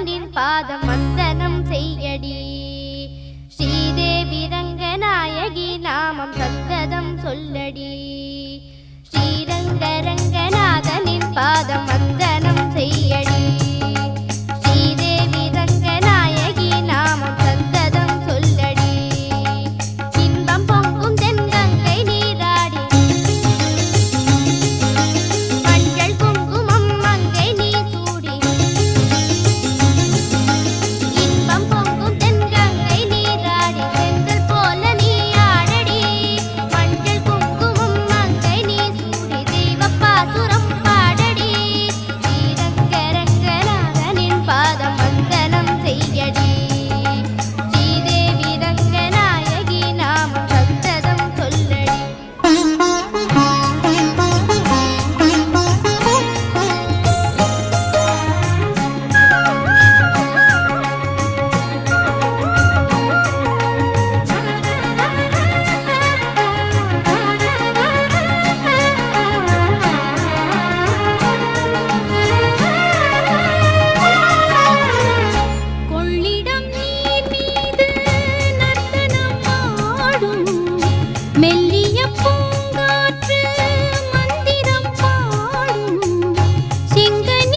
நாதனின் பாதம் வந்தனம் செய்யடி. ஸ்ரீதேவி ரங்கநாயகி நாமம் சந்ததம் சொல்லடி. ஸ்ரீரங்க ரங்கநாதனின் பாதம் வந்தனம் செய்யடி. ஸ்ரீதேவி ரங்கநாயகி நாமம் சந்ததம் சொல்லடி. இன்பம் பொங்கும் தென்கங்கை நீராடி மஞ்சள் குங்குமம் மங்கை நீ சூடி. இன்பம் பொங்கும் தென்கங்கை நீராடி செங்கல் போல நீ ஆடடி. மஞ்சள் குங்குமம் மங்கை நீ சூடி தெய்வப்பாசுரம் பாடடி. ஸ்ரீரங்க ரங்கநாதனின் பாதம் வந்தனம் செய்யடி. ஸ்ரீதேவி ரங்கநாயகி நாமம் சந்ததம் சொல்லடி. கொள்ளிடம் நீர் மீது நர்த்தனம் ஆடும் மெல்லிய